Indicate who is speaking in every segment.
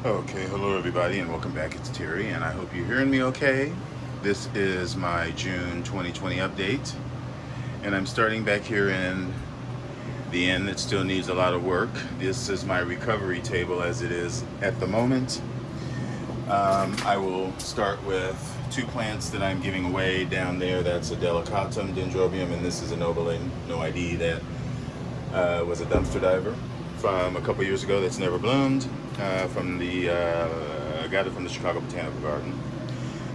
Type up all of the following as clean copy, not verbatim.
Speaker 1: Okay, hello everybody and welcome back. It's Terry and I hope you're hearing me okay. This is my June 2020 update and I'm starting back here in the end that still needs a lot of work. This is my recovery table as it is at the moment. I will start with two plants that I'm giving away down there. That's a delicatum dendrobium and this is a Nobiling no ID that was a dumpster diver from a couple years ago that's never bloomed. I got it from the Chicago Botanical Garden.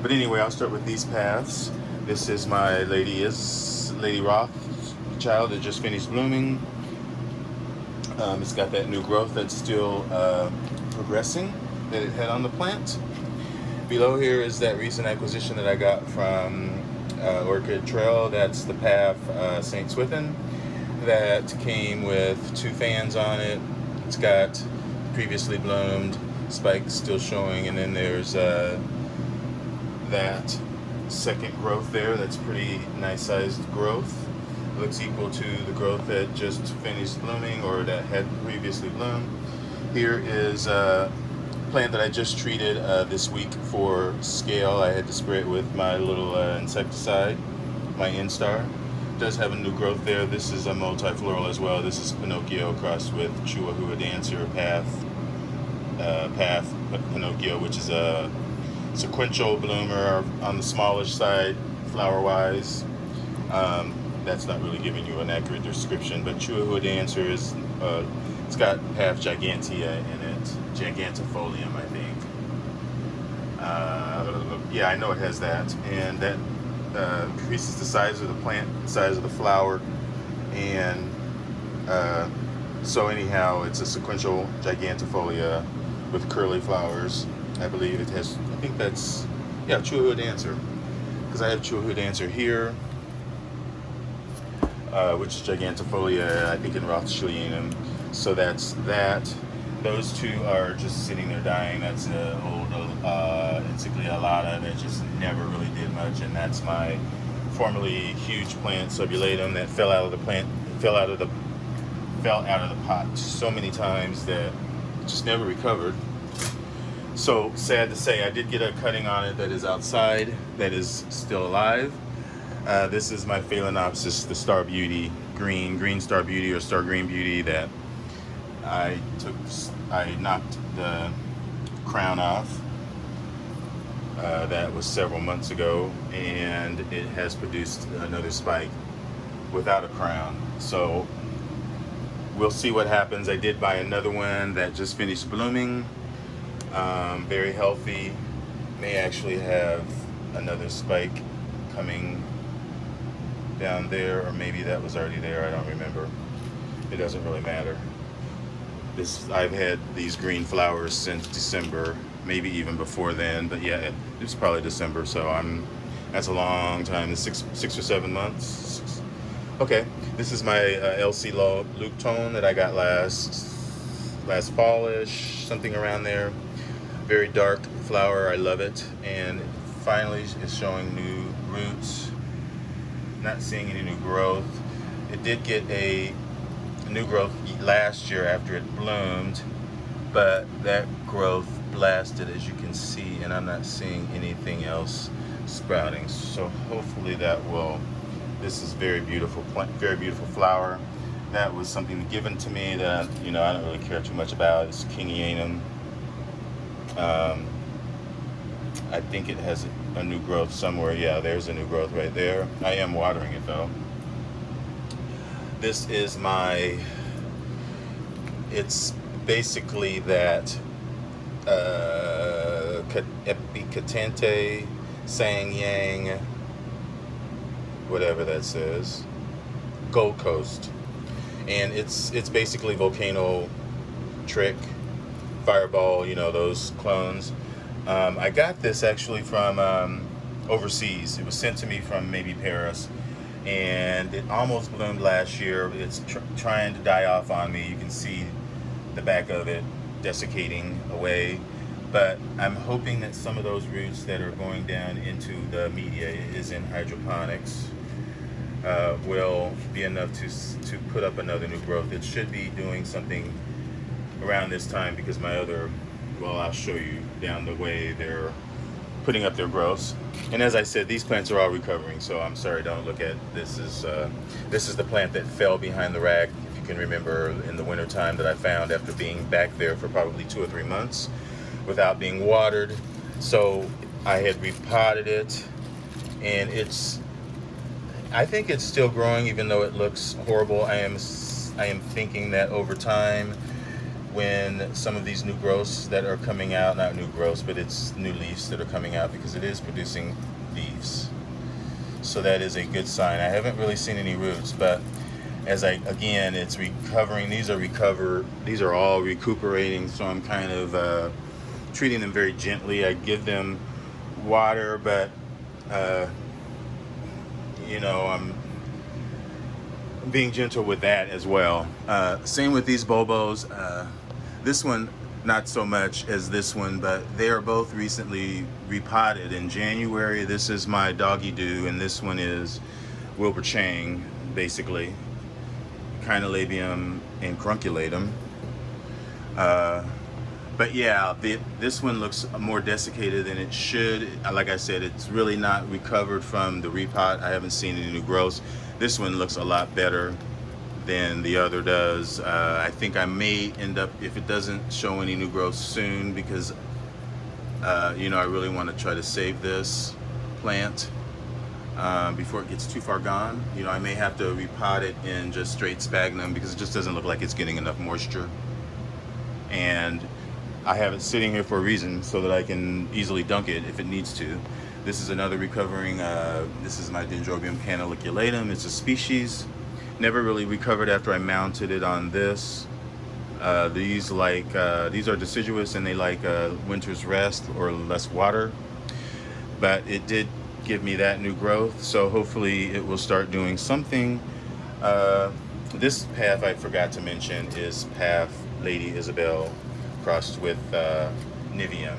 Speaker 1: But anyway, I'll start with these paths. This is my Lady Roth's child that just finished blooming. It's got that new growth that's still progressing that it had on the plant. Below here is that recent acquisition that I got from Orchid Trail. That's the path St. Swithin that came with two fans on it. It's got previously bloomed spikes still showing, and then there's that second growth there. That's pretty nice sized growth. Looks equal to the growth that just finished blooming or that had previously bloomed. Here is a plant that I just treated this week for scale. I had to spray it with my little insecticide, my Instar. Does have a new growth there. This is a multifloral as well. This is Pinocchio crossed with Chihuahua Dancer Path Pinocchio, which is a sequential bloomer on the smallish side flower-wise. That's not really giving you an accurate description, but Chihuahua Dancer is it's got half Gigantea in it, Gigantifolium, I think. Yeah, I know it has that, and that increases the size of the plant, the size of the flower, and so anyhow, it's a sequential Gigantifolia with curly flowers. I believe it has, I think that's, yeah, Chihuahua Dancer, because I have Chihuahua Dancer here, which is Gigantifolia, I think in Rothschildianum. So that's that. Those two are just sitting there dying. That's an old Encyclialata that just never really did much, and that's my formerly huge plant Subulatum that fell out of the pot so many times that it just never recovered. So sad to say, I did get a cutting on it that is outside, that is still alive. This is my Phalaenopsis, the Star Beauty, green Star Beauty or Star Green Beauty that I knocked the crown off. That was several months ago, and it has produced another spike without a crown. So we'll see what happens. I did buy another one that just finished blooming, very healthy. May actually have another spike coming down there, or maybe that was already there. I don't remember. It doesn't really matter. I've had these green flowers since December, maybe even before then, but yeah, it's probably December, so that's a long time, 6 or 7 months. Okay, this is my LC Luke Tone that I got last fallish, something around there. Very dark flower, I love it, and finally is showing new roots. Not seeing any new growth. It did get a new growth last year after it bloomed, but that growth blasted, as you can see, and I'm not seeing anything else sprouting. So hopefully that will. This is very beautiful plant, very beautiful flower. That was something given to me that I don't really care too much about. It's Kingianum. I think it has a new growth somewhere. Yeah, there's a new growth right there. I am watering it though. This is it's basically that Epicatente Sang Yang, whatever that says, Gold Coast. And it's basically Volcano Trick, Fireball, those clones. I got this actually from overseas. It was sent to me from maybe Paris, and it almost bloomed last year. It's trying to die off on me. You can see the back of it desiccating away, but I'm hoping that some of those roots that are going down into the media is in hydroponics will be enough to put up another new growth. It should be doing something around this time because my other well, I'll show you down the way they're putting up their growths. And as I said, these plants are all recovering, so I'm sorry, don't look at this. This is the plant that fell behind the rack, if you can remember, in the winter time, that I found after being back there for probably 2 or 3 months without being watered. So I had repotted it, and I think it's still growing even though it looks horrible. I am thinking that over time, when some of these new growths that are coming out, not new growths, but it's new leaves that are coming out, because it is producing leaves. So that is a good sign. I haven't really seen any roots, but again, it's recovering. These are all recuperating, so I'm kind of treating them very gently. I give them water, but I'm being gentle with that as well. Same with these Bobos. This one, not so much as this one, but they are both recently repotted in January. This is my Doggy Doo, and this one is Wilbur Chang, basically. Kinolabium and Crunculatum. But yeah, this one looks more desiccated than it should. Like I said, it's really not recovered from the repot. I haven't seen any new growths. This one looks a lot better than the other does. I think I may end up, if it doesn't show any new growth soon, because I really want to try to save this plant before it gets too far gone. I may have to repot it in just straight sphagnum, because it just doesn't look like it's getting enough moisture. And I have it sitting here for a reason, so that I can easily dunk it if it needs to. This is another recovering, this is my Dendrobium canaliculatum. It's a species. Never really recovered after I mounted it on this. These are deciduous, and they like winter's rest or less water. But it did give me that new growth, so hopefully it will start doing something. This path I forgot to mention is path Lady Isabel crossed with Nivium.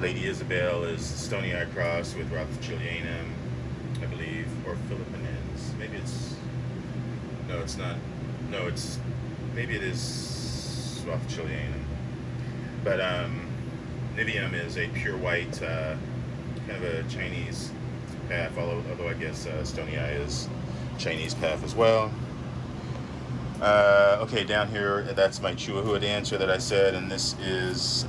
Speaker 1: Lady Isabel is Stony Eye cross with Rothschildianum, I believe, or Philippinense. Maybe it's, no, it's not. No, maybe it is Rothschildianum. But Nivium is a pure white, kind of a Chinese path, although I guess Stony Eye is Chinese path as well. Okay, down here, that's my Chihuahua dancer that I said, and this is,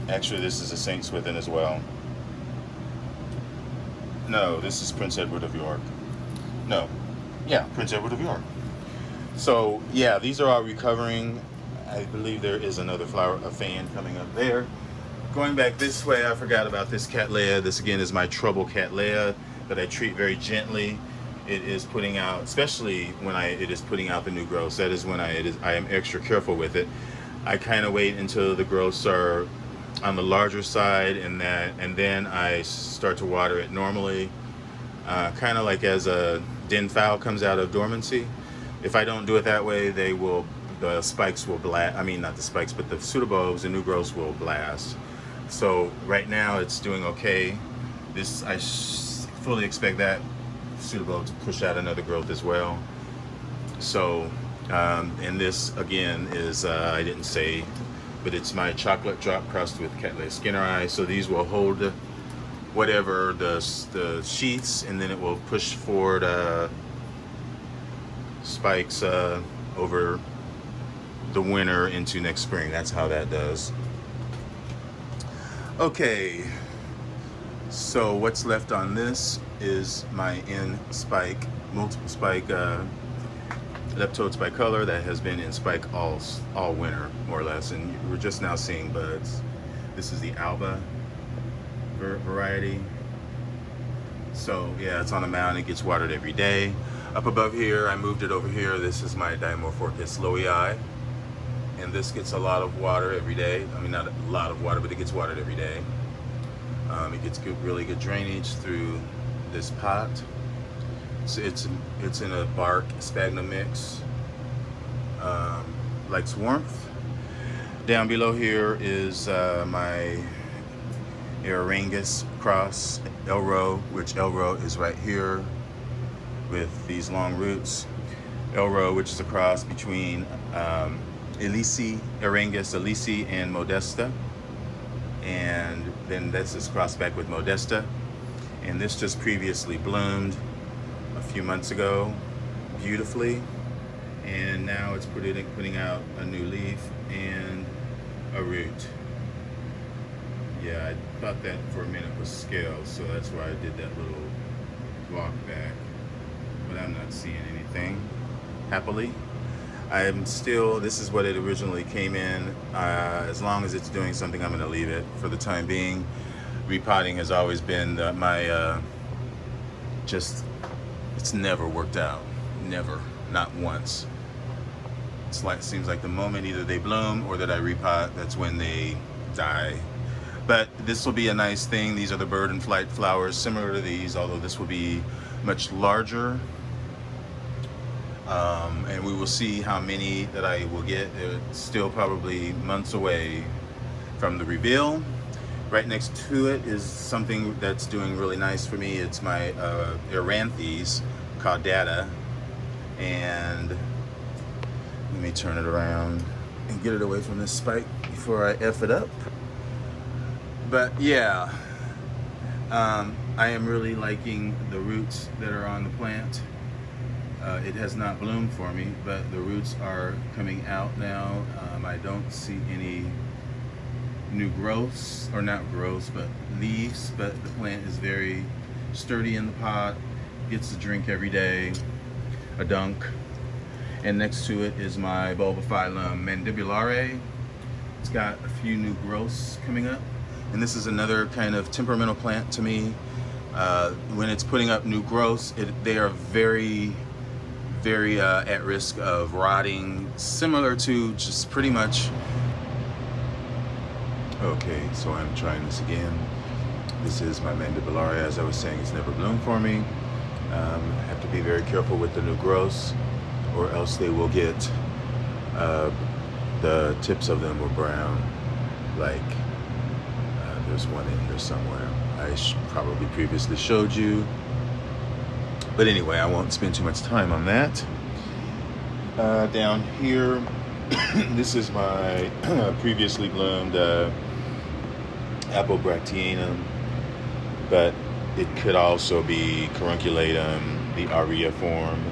Speaker 1: actually this is a Saint Swithin as well. No, this is Prince Edward of York. No, yeah, Prince Edward of York. So, yeah, these are all recovering. I believe there is another flower, a fan coming up there. Going back this way, I forgot about this Cattleya. This again is my Trouble Cattleya that I treat very gently. It is putting out, especially when it is putting out the new growths. That is when I am extra careful with it. I kind of wait until the growths are on the larger side, and then I start to water it normally, kind of like as a den fowl comes out of dormancy. If I don't do it that way, the spikes will blast. I mean, not the spikes, but the pseudobulbs, the new growths will blast. So right now it's doing okay. I fully expect that pseudobulb to push out another growth as well. So, and this again is, I didn't say, but it's my chocolate drop crust with Cattleya Skinneri. So these will hold whatever the sheaths, and then it will push forward spikes over the winter into next spring. That's how that does. Okay, so what's left on this is my N-spike, multiple spike leptodes bicolor that has been in spike all winter, more or less, and we're just now seeing buds. This is the Alba variety. So yeah, it's on a mound. It gets watered every day. Up above here, I moved it over here. This is my Dimorphorchis lowii, and this gets a lot of water every day. I mean, not a lot of water, but it gets watered every day. It gets really good drainage through this pot. So it's in a bark sphagnum mix. Likes warmth. Down below here is my Aerangus cross Elro, which Elro is right here with these long roots. Elro, which is a cross between Arangus Elisi and Modesta. And then this is crossed back with Modesta. And this just previously bloomed a few months ago beautifully. And now it's putting out a new leaf and a root. Yeah, I thought that for a minute was scales, so that's why I did that little walk back. But I'm not seeing anything, happily. This is what it originally came in. As long as it's doing something, I'm going to leave it for the time being. Repotting has always been it's never worked out. Never, not once. Seems like the moment either they bloom or that I repot, that's when they die. But this will be a nice thing. These are the bird and flight flowers, similar to these, although this will be much larger. And we will see how many that I will get. It's still probably months away from the reveal. Right next to it is something that's doing really nice for me. It's my Eranthes called Data. And let me turn it around and get it away from this spike before I F it up. But yeah, I am really liking the roots that are on the plant. It has not bloomed for me, but the roots are coming out now. I don't see any new growths, or not growths, but leaves, but the plant is very sturdy in the pot, gets a drink every day, a dunk. And next to it is my Bulbophyllum mandibulare. It's got a few new growths coming up. And this is another kind of temperamental plant to me. When it's putting up new growths, they are very, very at risk of rotting, similar to just pretty much. Okay, so I'm trying this again. This is my mandibulare. As I was saying, it's never bloomed for me. I have to be very careful with the new growths, or else they will get, the tips of them will brown. Like, there's one in here somewhere. I probably previously showed you. But anyway, I won't spend too much time on that. Down here, this is my previously bloomed Apobracteanum, but it could also be Carunculatum, the Aria form,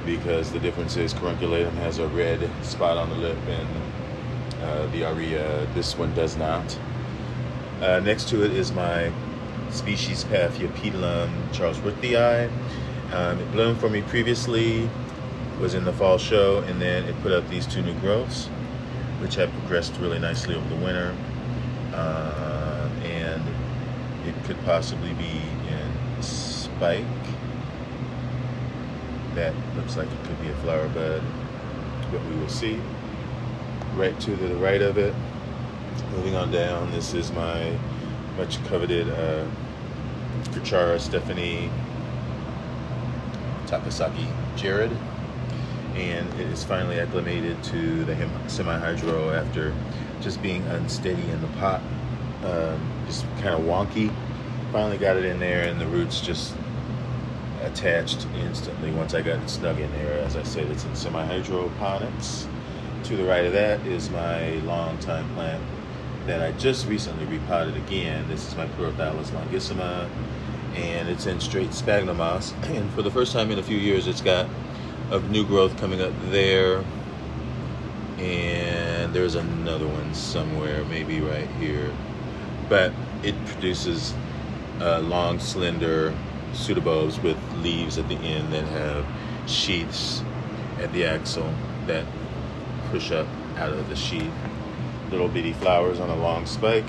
Speaker 1: because the difference is Carunculatum has a red spot on the lip and the Aria, this one does not. Next to it is my species Paphiopedilum charlesworthii. It bloomed for me previously, was in the fall show, and then it put up these two new growths, which have progressed really nicely over the winter. And it could possibly be in spike. That looks like it could be a flower bud, but we will see. Right to the right of it, moving on down, this is my much coveted Cuchara Stephanie Takasaki Jared, and it is finally acclimated to the semi-hydro after just being unsteady in the pot, just kind of wonky. Finally got it in there, and the roots just attached instantly once I got it snug in there. As I said, it's in semi-hydroponics. To the right of that is my long-time plant that I just recently repotted again. This is my Pleurothallus longissima, and it's in straight sphagnum moss. And for the first time in a few years, it's got a new growth coming up there. And there's another one somewhere, maybe right here. But it produces long, slender pseudobulbs with leaves at the end that have sheaths at the axil that push up out of the sheath. Little bitty flowers on a long spike.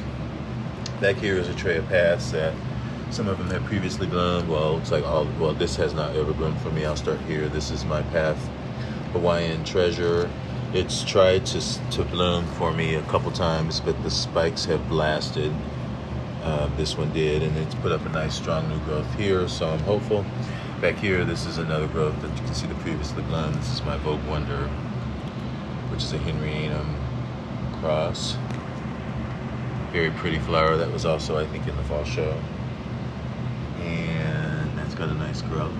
Speaker 1: Back here is a tray of paths that some of them have previously bloomed. Well, it's like this has not ever bloomed for me. I'll start here. This is my path Hawaiian Treasure. It's tried to bloom for me a couple times, but the spikes have blasted. This one did, and it's put up a nice strong new growth here, so I'm hopeful. Back here, this is another growth that you can see the previously bloomed. This is my Vogue Wonder, which is a Henrianum cross. Very pretty flower that was also, I think, in the fall show. And that's got a nice growth,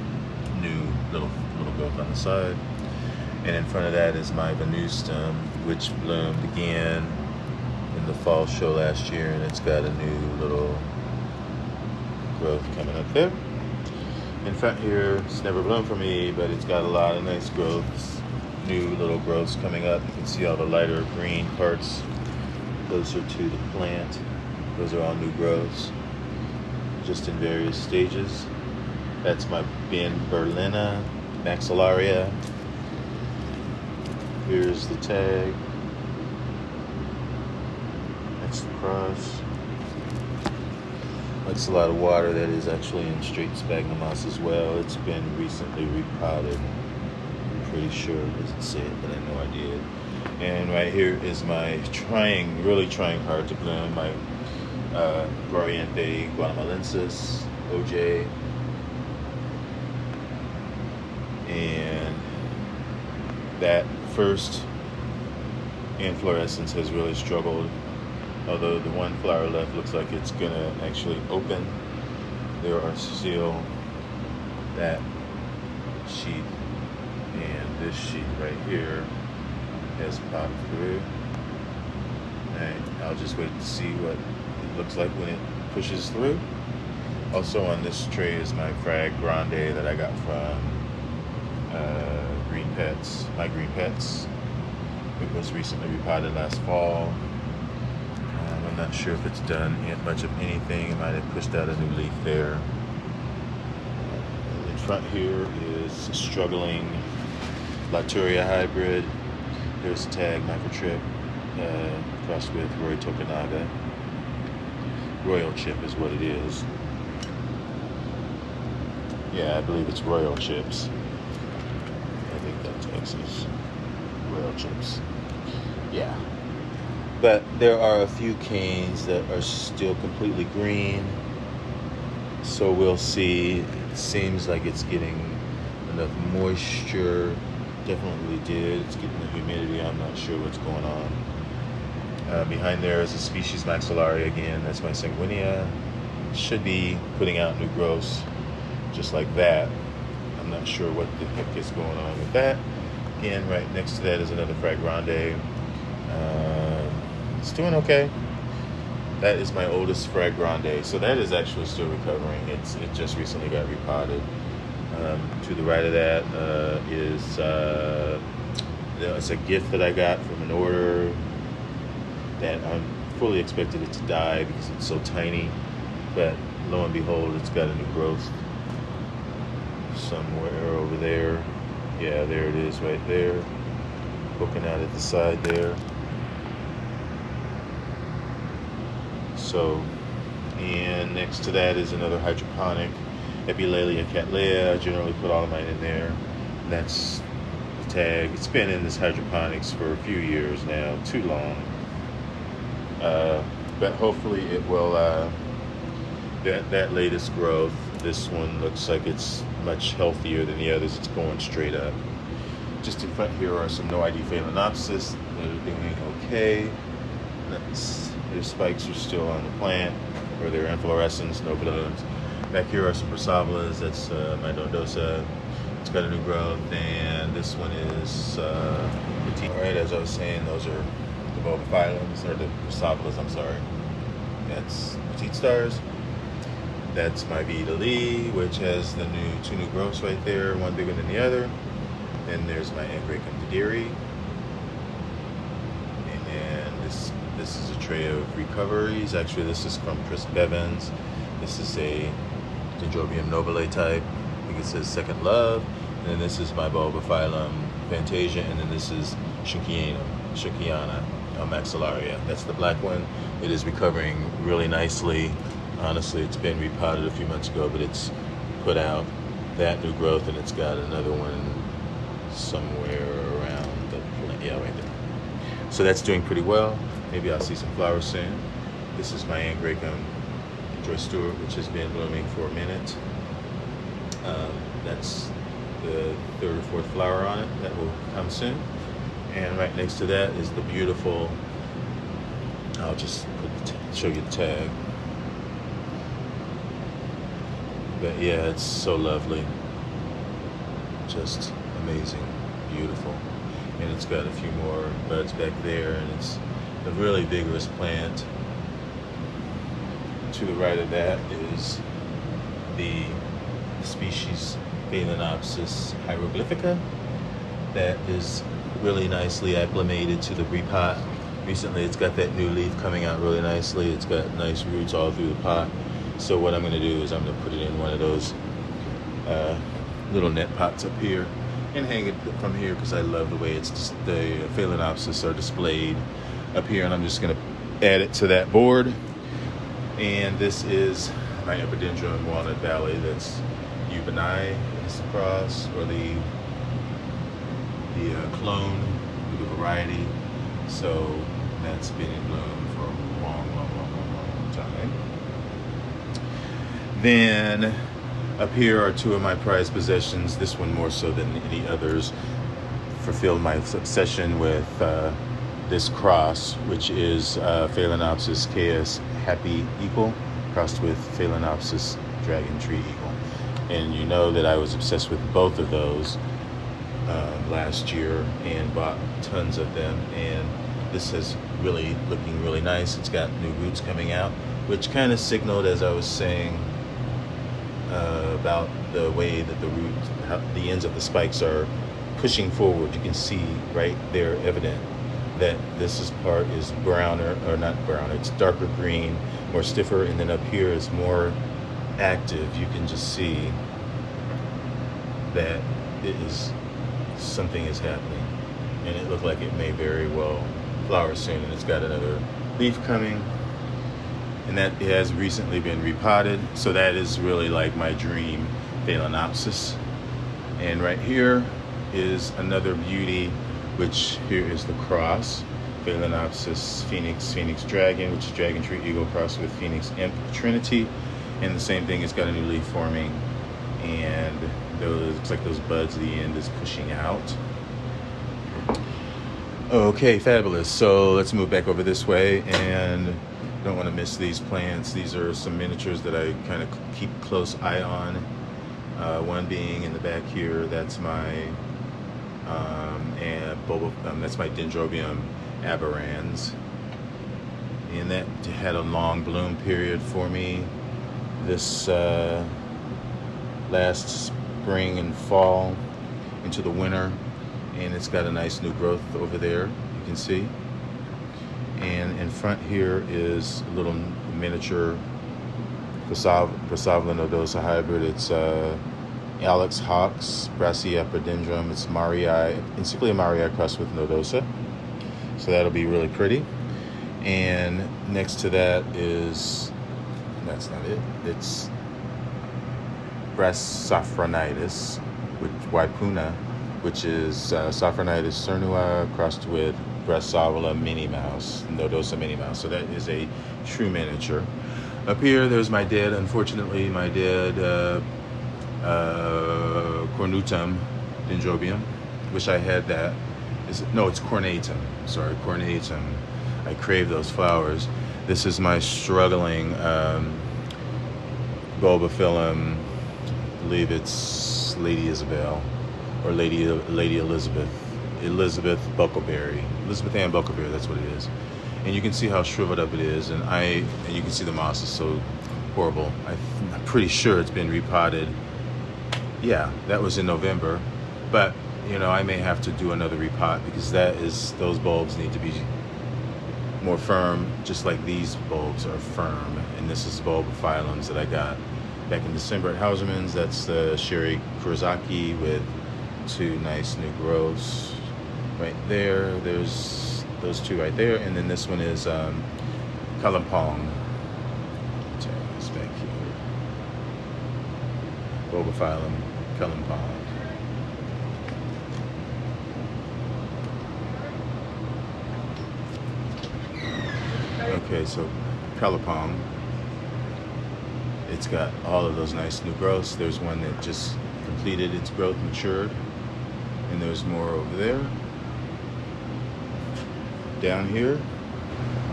Speaker 1: new little growth on the side. And in front of that is my Venustum which bloomed again in the fall show last year, and it's got a new little growth coming up there. In front here, it's never bloomed for me, but it's got a lot of nice growths, new little growths coming up. You can see all the lighter green parts closer to the plant. Those are all new growths, just in various stages. That's my Berlina maxillaria. Here's the tag. That's the cross. Likes a lot of water. That is actually in straight sphagnum moss as well. It's been recently repotted. I'm pretty sure it doesn't say it, but I know I did. And right here is my really trying hard to bloom, my Glorianthe guatemalensis, OJ. And that first inflorescence has really struggled. Although the one flower left looks like it's gonna actually open, there are still that sheath and this sheath right here has popped through. And I'll just wait to see what it looks like when it pushes through. Also on this tray is my Frag Grande that I got from Green Pets, my Green Pets. It was recently repotted last fall. I'm not sure if it's done yet much of anything. It might have pushed out a new leaf there. In front here is a struggling Laturia hybrid. There's a tag microtrip crossed with Roy Tokunaga. Royal chip is what it is. Yeah, I believe it's royal chips. I think that's Texas. Royal chips. Yeah. But there are a few canes that are still completely green. So we'll see. It seems like it's getting enough moisture. Definitely did. It's getting the humidity. I'm not sure what's going on. Behind there is a species maxillaria again. That's my Sanguinea. Should be putting out new growths just like that. I'm not sure what the heck is going on with that. Again, right next to that is another Frag Grande. It's doing okay. That is my oldest Frag Grande. So that is actually still recovering. It just recently got repotted. To the right of that is it's a gift that I got from an order that I fully expected it to die because it's so tiny. But lo and behold, it's got a new growth somewhere over there. Yeah, there it is right there. Poking out at the side there. So, and next to that is another hydroponic, Epilalia cattleya. I generally put all of mine in there. That's the tag. It's been in this hydroponics for a few years now, too long. But hopefully it will, that latest growth, this one looks like it's much healthier than the others. It's going straight up. Just in front here are some no ID Phalaenopsis that are doing okay. Their spikes are still on the plant, or their inflorescence, no blooms. Back here are some Persavolas. That's my Dondosa. It's got a new growth, and this one is petite. All right, as I was saying, those are the Bulbophyllums, or the Persavolas, I'm sorry. That's petite stars. That's my Vida Lee, which has the two new growths right there, one bigger than the other. Then there's my Angraecum Dideri. And then this is a tray of recoveries. Actually, this is from Chris Bevins. This is a Dendrobium nobile type. I think it says Second Love. And then this is my Bulbophyllum Fantasia. And then this is Shinkiana maxillaria. That's the black one. It is recovering really nicely. Honestly, it's been repotted a few months ago, but it's put out that new growth, and it's got another one somewhere around the plant. Yeah, right there. So that's doing pretty well. Maybe I'll see some flowers soon. This is my Angraecum Joy Stewart, which has been blooming for a minute. That's the third or fourth flower on it. That will come soon. And right next to that is the beautiful, I'll just show you the tag. But yeah, it's so lovely. Just amazing, beautiful. and it's got a few more buds back there, and it's a really vigorous plant. To the right of that is the species Phalaenopsis hieroglyphica that is really nicely acclimated to the repot. Recently it's got that new leaf coming out really nicely. It's got nice roots all through the pot. So what I'm going to do is I'm going to put it in one of those little net pots up here and hang it from here, because I love the way the Phalaenopsis are displayed up here, and I'm just going to add it to that board. And this is my Epidendrum Walnut Valley. That's Ubani is the cross, or the clone, the variety. So that's been in bloom for a long time. Then up here are two of my prized possessions. This one more so than any others fulfilled my obsession with this cross, which is Phalaenopsis chaos happy eagle crossed with Phalaenopsis dragon tree eagle. And you know that I was obsessed with both of those last year and bought tons of them, and this is really looking really nice. It's got new roots coming out, which kind of signaled, as I was saying, about the way that the ends of the spikes are pushing forward. You can see right there evident that this part is browner, or not browner, it's darker green, more stiffer, and then up here is more active. You can just see that something is happening, and it looked like it may very well flower soon. And it's got another leaf coming, and that has recently been repotted. So that is really like my dream Phalaenopsis. And right here is another beauty, which here is the cross, Phalaenopsis Phoenix Dragon, which is Dragon Tree Eagle crossed with Phoenix Imp Trinity. And the same thing, it's got a new leaf forming, and looks like those buds at the end is pushing out. Okay, fabulous. So let's move back over this way, and don't want to miss these plants. These are some miniatures that I kind of keep close eye on. One being in the back here, that's my that's my Dendrobium aberrans, and that had a long bloom period for me this last spring and fall into the winter, and it's got a nice new growth over there, you can see. And in front here is a little miniature Brassavola nodosa hybrid. It's Alex Hawks, Brachyepidendrum. It's Encyclia Marii crossed with nodosa. So that'll be really pretty. And next to that is, that's not it, it's Brassophronitis, Waipuna, which is Sophronitis cernua crossed with Brassavola Minnie Mouse, Nodosa Minnie Mouse. So that is a true miniature. Up here, there's my dead Cornutum Dendrobium. Wish I had that. It's Cornatum. Sorry, Cornatum. I crave those flowers. This is my struggling Bulbophyllum. I believe it's Lady Isabel, or Lady Elizabeth Buckleberry. Elizabeth Ann Buckleberry, that's what it is. And you can see how shriveled up it is, and you can see the moss is so horrible. I'm pretty sure it's been repotted. Yeah, that was in November, but I may have to do another repot, because those bulbs need to be more firm, just like these bulbs are firm. And this is bulbophyllums that I got back in December at Hauserman's. That's the Sherry Kurzaki with two nice new growths right there. There's those two right there, and then this one is Kalampong. Turn this back here. Bulbophyllum Kalampong. Okay, so Kalampong. It's got all of those nice new growths. There's one that just completed its growth, matured, and there's more over there. Down here.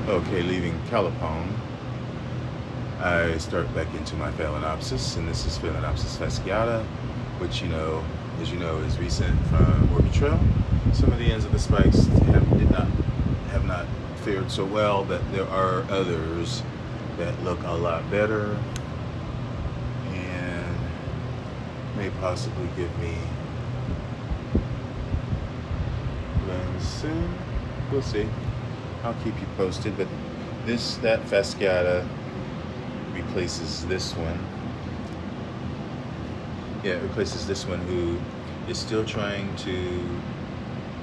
Speaker 1: Okay, leaving Kalampong, I start back into my Phalaenopsis, and this is Phalaenopsis fasciata, which as you know, is recent from Orchid Trail. Some of the ends of the spikes have not fared so well, but there are others that look a lot better and may possibly give me blooms soon. We'll see. I'll keep you posted, but that fasciata replaces this one. Yeah, it replaces this one, who is still trying to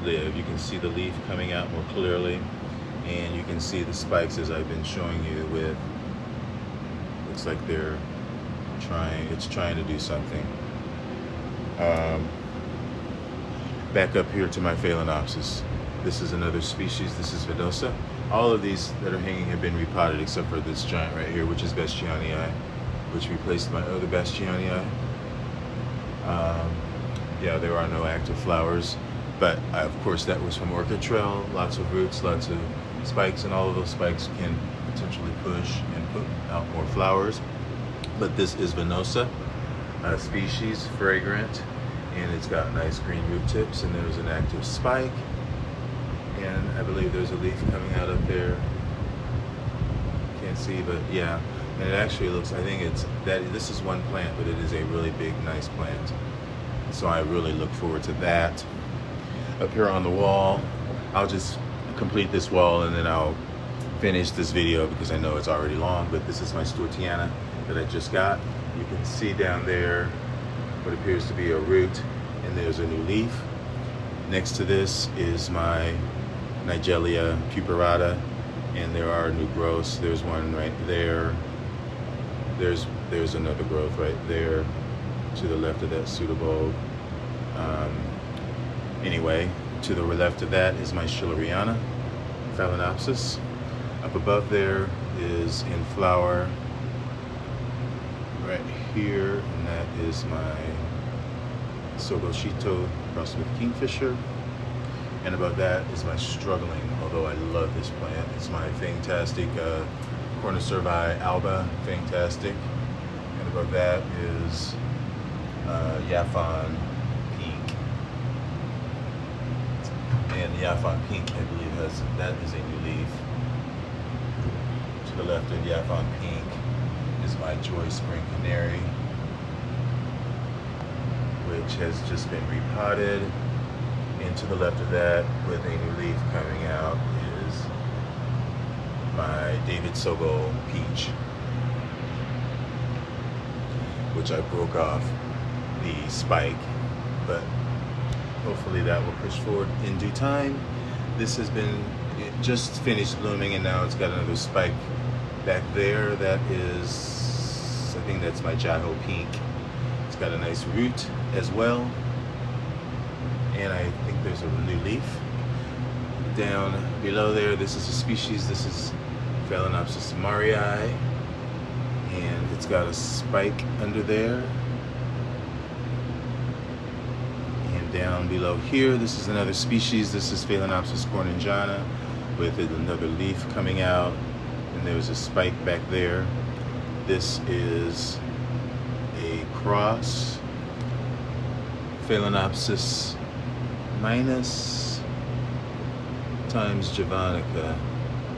Speaker 1: live. You can see the leaf coming out more clearly, and you can see the spikes as I've been showing you with, looks like it's trying to do something. Back up here to my Phalaenopsis. This is another species. This is venosa. All of these that are hanging have been repotted except for this giant right here, which is Bastianii, which replaced my other Bastianii. Yeah, there are no active flowers, but of course that was from Orchid Trail. Lots of roots, lots of spikes, and all of those spikes can potentially push and put out more flowers. But this is venosa species, fragrant, and it's got nice green root tips, and there's an active spike, and I believe there's a leaf coming out up there. Can't see, but yeah, and it actually looks, I think this is one plant, but it is a really big, nice plant. So I really look forward to that. Up here on the wall, I'll just complete this wall and then I'll finish this video because I know it's already long, but this is my Stortiana that I just got. You can see down there what appears to be a root, and there's a new leaf. Next to this is my Nigella pupirata, and there are new growths. There's one right there. There's another growth right there to the left of that pseudobulb. Anyway, to the left of that is my Schilleriana Phalaenopsis. Up above there is in flower right here, and that is my Sogoshito crossed with Kingfisher. And above that is my struggling, although I love this plant, it's my fantastic Cornocervi alba, fantastic. And above that is Yaphon Pink. And the Yaphon Pink, I believe, that is a new leaf. To the left of Yaphon Pink is my Joy Spring Canary, which has just been repotted. And to the left of that, with a new leaf coming out, is my David Sogo Peach, which I broke off the spike, but hopefully that will push forward in due time. This has been, it just finished blooming, and now it's got another spike back there. That is, I think that's my Jaho Pink. It's got a nice root as well, and I think there's a new leaf down below there. This is a species, this is Phalaenopsis marii, and it's got a spike under there. And down below here, this is another species. This is Phalaenopsis corningana with another leaf coming out, and there's a spike back there. This is a cross Phalaenopsis minus times Javanica,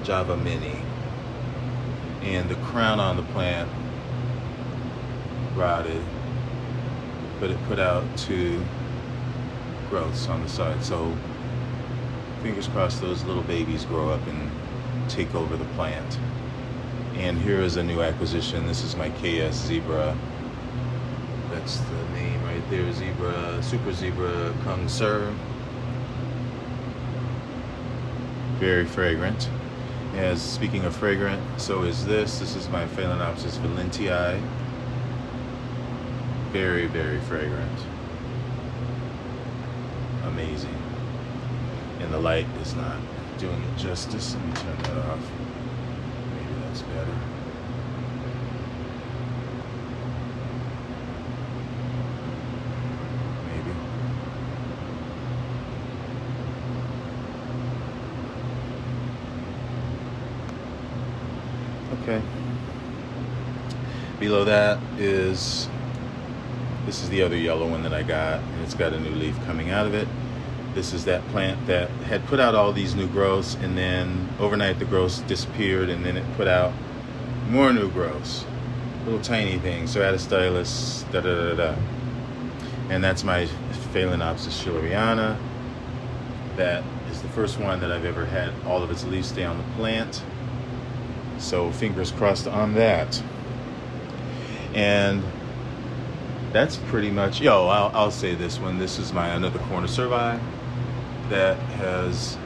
Speaker 1: Java Mini, and the crown on the plant rotted, but it put out 2 growths on the side. So fingers crossed those little babies grow up and take over the plant. And here is a new acquisition. This is my KS Zebra. That's the name right there, Zebra, Super Zebra Kung Sir. Very fragrant. As speaking of fragrant, so is this. This is my Phalaenopsis valentii. Very, very fragrant. Amazing. And the light is not doing it justice. Let me turn that off. Maybe that's better. Maybe. Okay. Below that is, this is the other yellow one that I got, and it's got a new leaf coming out of it. This is that plant that had put out all these new growths, and then overnight the growths disappeared, and then it put out more new growths, little tiny things. So I had a stylus, da da da da. And that's my Phalaenopsis schilleriana. That is the first one that I've ever had all of its leaves stay on the plant. So fingers crossed on that. And that's pretty much, I'll say this one. This is my another corner cervi that has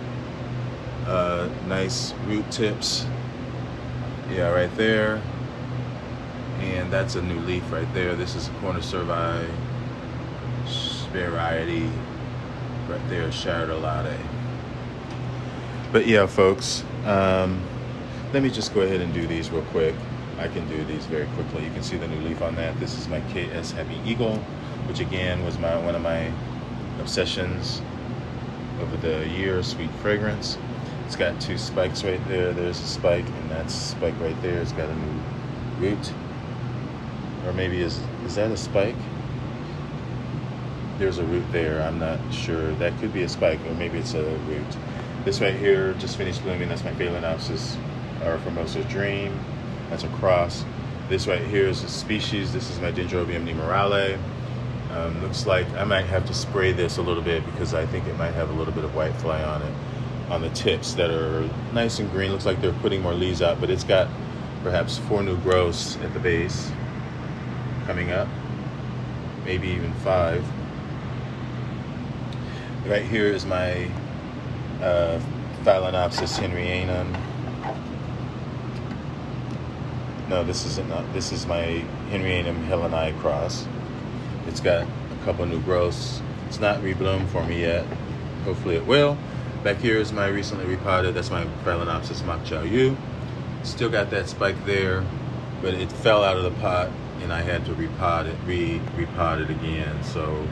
Speaker 1: nice root tips. Yeah, right there. And that's a new leaf right there. This is a corner cervi variety right there, Chardolade. But yeah, folks, let me just go ahead and do these real quick. I can do these very quickly. You can see the new leaf on that. This is my KS Happy Eagle, which again was one of my obsessions over the year, sweet fragrance. It's got two spikes right there. There's a spike, and that's a spike right there. It's got a new root. Or maybe is that a spike? There's a root there. I'm not sure. That could be a spike, or maybe it's a root. This right here just finished blooming. That's my Phalaenopsis or Formosa Dream. That's a cross. This right here is a species. This is my Dendrobium nimorale. Looks like I might have to spray this a little bit because I think it might have a little bit of white fly on it, on the tips that are nice and green. Looks like they're putting more leaves out, but it's got perhaps 4 new growths at the base coming up, maybe even 5. Right here is my Phalaenopsis henryanum. No, this isn't. This is my Henryanum heleni cross. It's got a couple new growths. It's not rebloomed for me yet. Hopefully it will. Back here is my recently repotted. That's my Phalaenopsis Mak Chow Yu. Still got that spike there, but it fell out of the pot, and I had to repot it again. So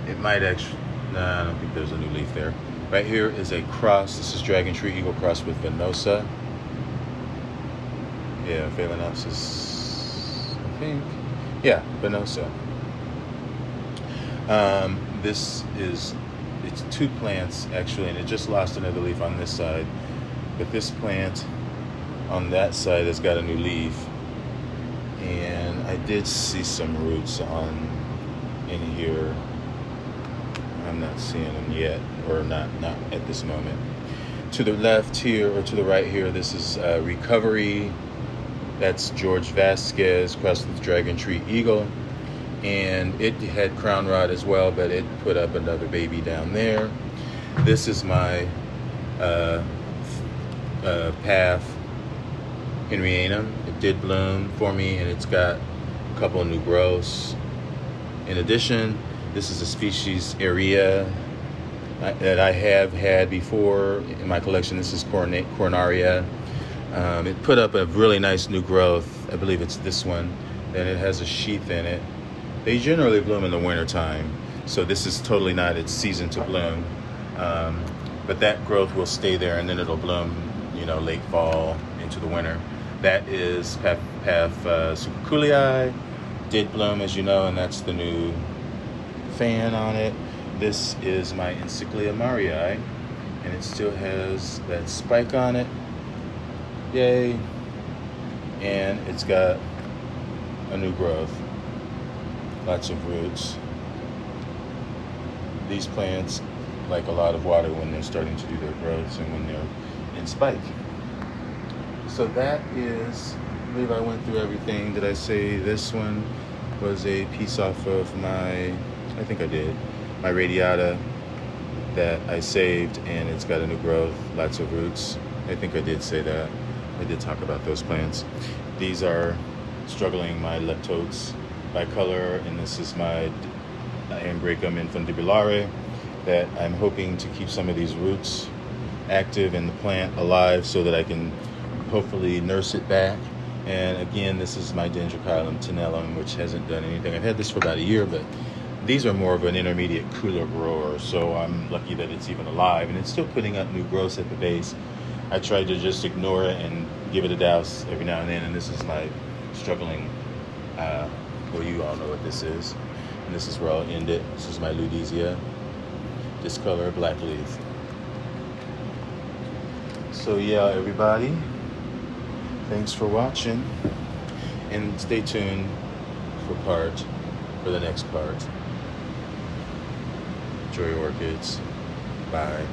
Speaker 1: it might actually. Nah, I don't think there's a new leaf there. Right here is a cross. This is Dragon Tree Eagle cross with Venosa. Yeah, Phalaenopsis, I think. Yeah, Venosa. It's 2 plants actually, and it just lost another leaf on this side. But this plant on that side has got a new leaf. And I did see some roots in here. I'm not seeing them yet, or not at this moment. To the left here, or to the right here, this is Recovery. That's George Vasquez crossed with Dragon Tree Eagle. And it had crown rot as well, but it put up another baby down there. This is my Path henryanum. It did bloom for me, and it's got a couple of new growths. In addition, this is a species Area that I have had before in my collection. This is Coronaria. It put up a really nice new growth. I believe it's this one. And it has a sheath in it. They generally bloom in the wintertime, so this is totally not its season to bloom. But that growth will stay there, and then it'll bloom, late fall into the winter. That is Path Superculii. Did bloom, as you know, and that's the new fan on it. This is my Encyclia Marii, and it still has that spike on it. Yay. And it's got a new growth. Lots of roots. These plants like a lot of water when they're starting to do their growths and when they're in spike. So that is, I believe I went through everything. Did I say this one was a piece off of I think I did, my radiata that I saved, and it's got a new growth, lots of roots. I think I did say that. I did talk about those plants. These are struggling my leptotes bicolor, and this is my Ambracum infundibulare that I'm hoping to keep some of these roots active in the plant alive so that I can hopefully nurse it back. And again, this is my Dendrochilum tenellum, which hasn't done anything. I've had this for about a year, but these are more of an intermediate cooler grower, so I'm lucky that it's even alive, and it's still putting up new growths at the base. I tried to just ignore it and give it a douse every now and then, and this is my struggling, well, you all know what this is, and this is where I'll end it. This is my Ludesia. this color of black leaf. So yeah, everybody, thanks for watching, and stay tuned for the next part. Enjoy your orchids. Bye.